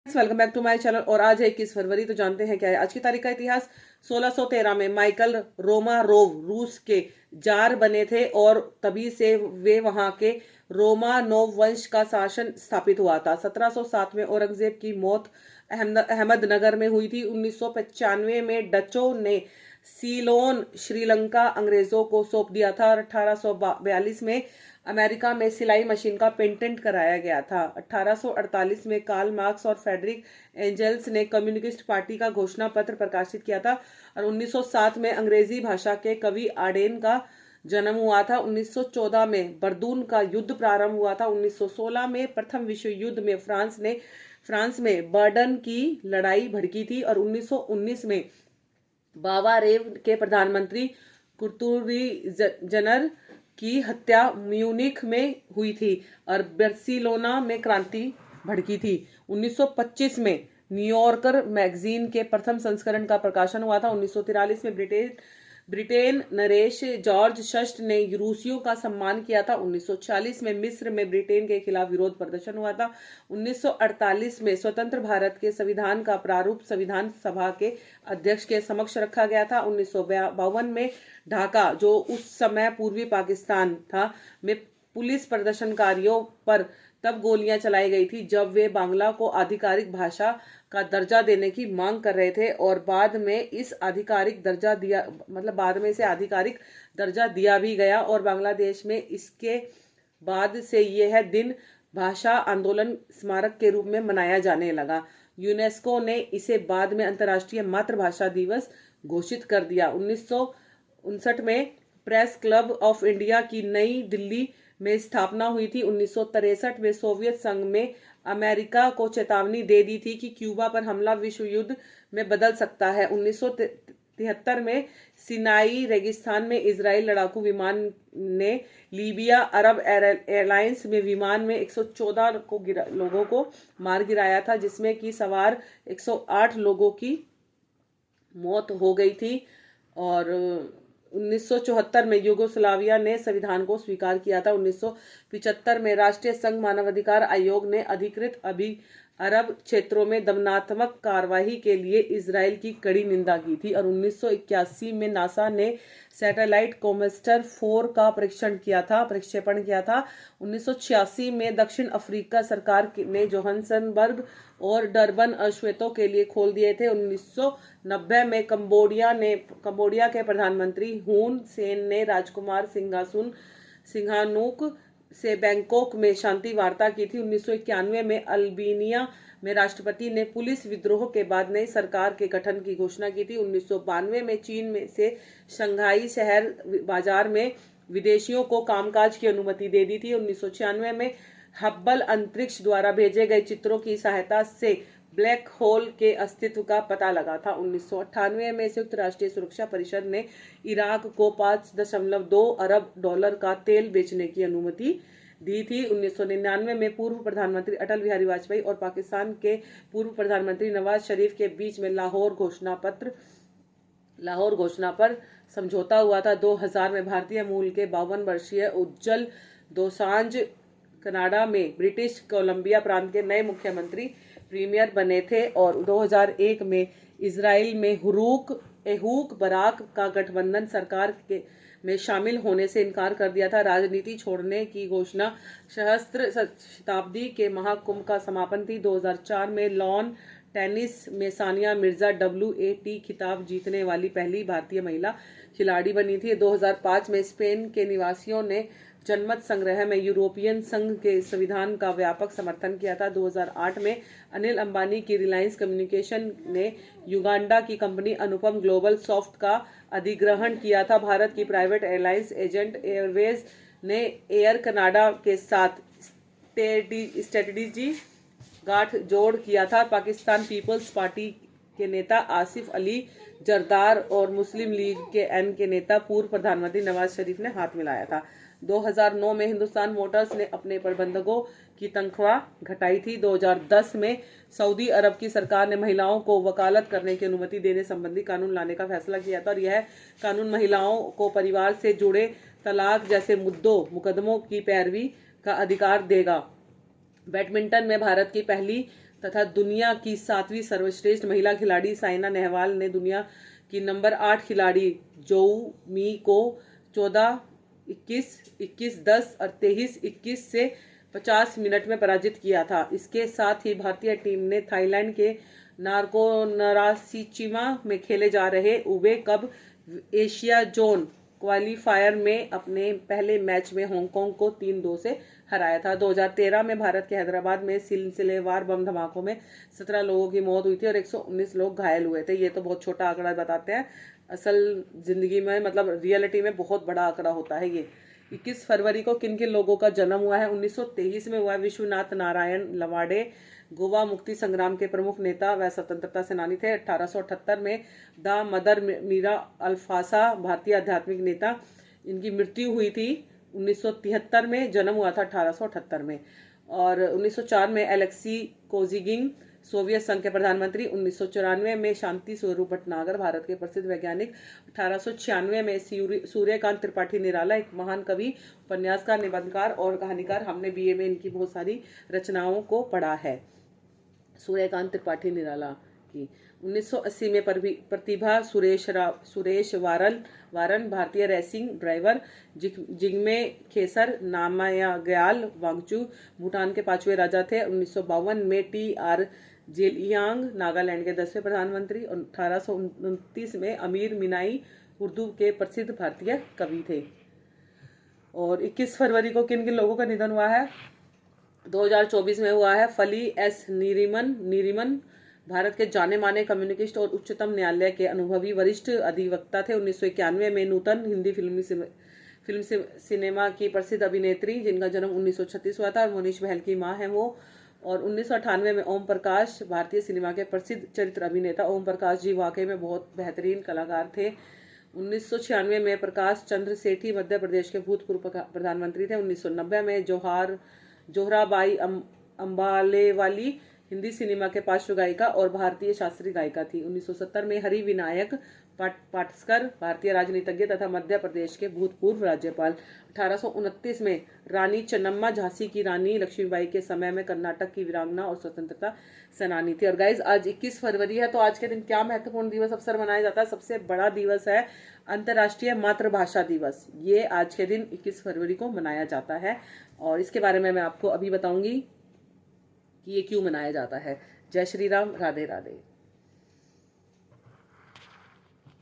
Welcome back to my channel. और आज है 21 फरवरी। तो जानते हैं क्या है आज की तारीख का इतिहास। 1613 में माइकल रोमारोव रूस के जार बने थे और तभी से वे वहां के रोमानोव वंश का शासन स्थापित हुआ था। 1707 में औरंगजेब की मौत अहमदनगर में हुई थी। 1995 में डचों ने सीलोन श्रीलंका अंग्रेजों को सौंप दिया था और 1842 में अमेरिका में सिलाई मशीन का पेटेंट कराया गया था। 1848 में कार्ल मार्क्स और फ्रेडरिक एंजल्स ने कम्युनिस्ट पार्टी का घोषणा पत्र प्रकाशित किया था और 1907 में अंग्रेजी भाषा के कवि आडेन का जन्म हुआ था। 1914 में बरदून का युद्ध प्रारंभ हुआ था। 1916 में प्रथम विश्व युद्ध में फ्रांस में बर्डन की लड़ाई भड़की थी और 1919 में बावारेव के प्रधानमंत्री कुर्तुरी की हत्या म्यूनिख में हुई थी और बार्सिलोना में क्रांति भड़की थी। 1925 में न्यूयॉर्कर मैगजीन के प्रथम संस्करण का प्रकाशन हुआ था। 1943 में ब्रिटेन नरेश जॉर्ज षष्ठ ने रूसियों का सम्मान किया था। 1946 में मिस्र में ब्रिटेन के खिलाफ विरोध प्रदर्शन हुआ था। 1948 में स्वतंत्र भारत के संविधान का प्रारूप संविधान सभा के अध्यक्ष के समक्ष रखा गया था। 1952 में ढाका, जो उस समय पूर्वी पाकिस्तान था, में पुलिस प्रदर्शनकारियों पर तब गोलियां चलाई गई थी जब वे बांग्ला को आधिकारिक भाषा का दर्जा देने की मांग कर रहे थे और बाद में इसे आधिकारिक दर्जा दिया भी गया और बांग्लादेश में इसके बाद से यह दिन भाषा आंदोलन स्मारक के रूप में मनाया जाने लगा। यूनेस्को ने इसे बाद में अंतर्राष्ट्रीय मातृभाषा दिवस घोषित कर दिया। 1959 में प्रेस क्लब ऑफ इंडिया की नई दिल्ली में स्थापना हुई थी। 1963 में सोवियत संघ में अमेरिका को चेतावनी दे दी थी कि क्यूबा पर हमला विश्व युद्ध में बदल सकता है। 1973 में सिनाई रेगिस्तान में इजराइल लड़ाकू विमान ने लीबिया अरब एयरलाइंस में विमान में 114 लोगों को मार गिराया था, जिसमें कि सवार 108 लोगों की मौत हो गई थी। और 1974 में यूगोस्लाविया ने संविधान को स्वीकार किया था। 1975 में राष्ट्रीय संघ मानवाधिकार आयोग ने अधिकृत अरब क्षेत्रों में दमनात्मक कार्यवाही के लिए इजराइल की कड़ी निंदा की थी और 1981 में नासा ने सैटेलाइट कोमेस्टर 4 का प्रक्षेपण किया था। 1986 में दक्षिण अफ्रीका सरकार ने जोहान्सबर्ग और डरबन अश्वेतों के लिए खोल दिए थे। 1990 में कंबोडिया के प्रधानमंत्री हुन सेन ने राजकुमार सिंघानुक से बैंकॉक में शांति वार्ता की थी। 1991 में अल्बानिया में राष्ट्रपति ने पुलिस विद्रोह के बाद नई सरकार के गठन की घोषणा की थी। 1992 में चीन में से शंघाई शहर बाजार में विदेशियों को कामकाज की अनुमति दे दी थी। 1996 में हब्बल अंतरिक्ष द्वारा भेजे गए चित्रों की सहायता से ब्लैक होल के अस्तित्व का पता लगा था। 1998 में संयुक्त राष्ट्रीय सुरक्षा परिषद ने इराक को $5.2 अरब का तेल बेचने की अनुमति दी थी। 1999 में पूर्व प्रधानमंत्री अटल बिहारी वाजपेयी और पाकिस्तान के पूर्व प्रधानमंत्री नवाज शरीफ के बीच में लाहौर घोषणा पर समझौता हुआ था। 2000 में भारतीय मूल के 52 वर्षीय उज्जवल दोसांझ कनाडा में ब्रिटिश कोलंबिया प्रांत के नए मुख्यमंत्री प्रीमियर बने थे और 2001 में इजराइल में एहूक बराक का गठबंधन सरकार में शामिल होने से इनकार कर दिया था। राजनीति छोड़ने की घोषणा सहस्त्र शताब्दी के महाकुंभ का समापन थी। 2004 में लॉन टेनिस में सानिया मिर्जा WTA खिताब जीतने वाली पहली भारतीय महिला खिलाड़ी बनी थी। 2005 में स्पेन के निवासियों ने जनमत संग्रह में यूरोपियन संघ के संविधान का व्यापक समर्थन किया था। 2008 में अनिल अंबानी की रिलायंस कम्युनिकेशन ने युगांडा की कंपनी अनुपम ग्लोबल सॉफ्ट का अधिग्रहण किया था। भारत की प्राइवेट एयरलाइंस एजेंट एयरवेज ने एयर कनाडा के साथ स्ट्रेटेजी गाठजोड़ किया था। पाकिस्तान पीपल्स पार्टी के नेता आसिफ अली जरदार और मुस्लिम लीग के नेता पूर्व प्रधानमंत्री नवाज शरीफ ने हाथ मिलाया था। 2009 में हिंदुस्तान मोटर्स ने अपने प्रबंधकों की तनख्वाह घटाई थी। 2010 में सऊदी अरब की सरकार ने महिलाओं को वकालत करने की अनुमति देने संबंधी कानून लाने का फैसला किया था और यह कानून महिलाओं को परिवार से जुड़े तलाक जैसे मुकदमों की पैरवी का अधिकार देगा। बैडमिंटन में भारत की पहली तथा दुनिया की 7वीं सर्वश्रेष्ठ महिला खिलाड़ी साइना नेहवाल ने दुनिया की नंबर 8 खिलाड़ी जोऊ मी को 14, 21, 21-10 और 23-21 से 50 मिनट में पराजित किया था। इसके साथ ही भारतीय टीम ने थाईलैंड के नार्कोनारासिचिमा में खेले जा रहे ube cup Asia zone qualifier में अपने पहले मैच में हांगकांग को 3-2 से हराया था। 2013 में भारत के हैदराबाद में सिलसिलेवार बम धमाकों में 17 लोगों की मौत हुई थी और 119 लोग घायल हुए थे। ये तो बहुत छोटा आंकड़ा बताते हैं, असल जिंदगी में मतलब रियलिटी में बहुत बड़ा आंकड़ा होता है ये। 21 फरवरी को किन किन लोगों का जन्म हुआ है? 1923 में हुआ है विश्वनाथ नारायण लवाडे, गोवा मुक्ति संग्राम के प्रमुख नेता व स्वतंत्रता सेनानी थे। 1878 में द मदर मीरा अल्फासा, भारतीय आध्यात्मिक नेता, इनकी मृत्यु हुई थी 1973 में, जन्म हुआ था 1878 में। और 1904 में एलेक्सी कोजिगिन, सोवियत संघ के प्रधानमंत्री। 1994 में शांति स्वरूप भटनागर, भारत के प्रसिद्ध वैज्ञानिक। 1896 में सूर्यकांत त्रिपाठी निराला, एक महान कवि, उपन्यासकार, निबंधकार और कहानीकार। हमने बीए में इनकी बहुत सारी रचनाओं को पढ़ा है, सूर्यकांत त्रिपाठी निराला की। 1980 में प्रतिभा सुरेश वारन, भारतीय रेसिंग ड्राइवर। जिग्मे खेसर नामग्याल वांगचू, भूटान के 5वें राजा थे। 1952 में TR जेलियांग, नागालैंड के 10वें प्रधानमंत्री। 1829 में अमीर मिनाई, उर्दू के प्रसिद्ध भारतीय कवि थे। और 21 फरवरी को किन किन लोगों का निधन हुआ है? 2024 में हुआ है फली एस नीरिमन, भारत के जाने माने कम्युनिस्ट और उच्चतम न्यायालय के अनुभवी वरिष्ठ अधिवक्ता थे। 1991 में नूतन, हिंदी फिल्म सिनेमा की प्रसिद्ध अभिनेत्री, जिनका जन्म 1936 हुआ था और मोनीश बहल की मां है वो। और 1998 में ओम प्रकाश, भारतीय सिनेमा के प्रसिद्ध चरित्र अभिनेता। ओम प्रकाश जी वाकई में बहुत बेहतरीन कलाकार थे। 1996 में प्रकाश चंद्र सेठी, मध्य प्रदेश के भूतपूर्व प्रधानमंत्री थे। 1990 में जोहराबाई अम्बालेवाली, हिंदी सिनेमा के पार्श्व गायिका और भारतीय शास्त्रीय गायिका थी। 1970 में हरि विनायक पाटस्कर, भारतीय राजनीतिज्ञ तथा मध्य प्रदेश के भूतपूर्व राज्यपाल। 1829 में रानी चन्नम्मा, झांसी की रानी लक्ष्मीबाई के समय में कर्नाटक की वीरांगना और स्वतंत्रता सेनानी थी। और गाइज आज 21 फरवरी है, तो आज के दिन क्या महत्वपूर्ण दिवस अवसर मनाया जाता है? सबसे बड़ा दिवस है अंतर्राष्ट्रीय मातृभाषा दिवस। ये आज के दिन 21 फरवरी को मनाया जाता है और इसके बारे में मैं आपको अभी बताऊंगी कि ये क्यों मनाया जाता है। जय श्री राम, राधे राधे।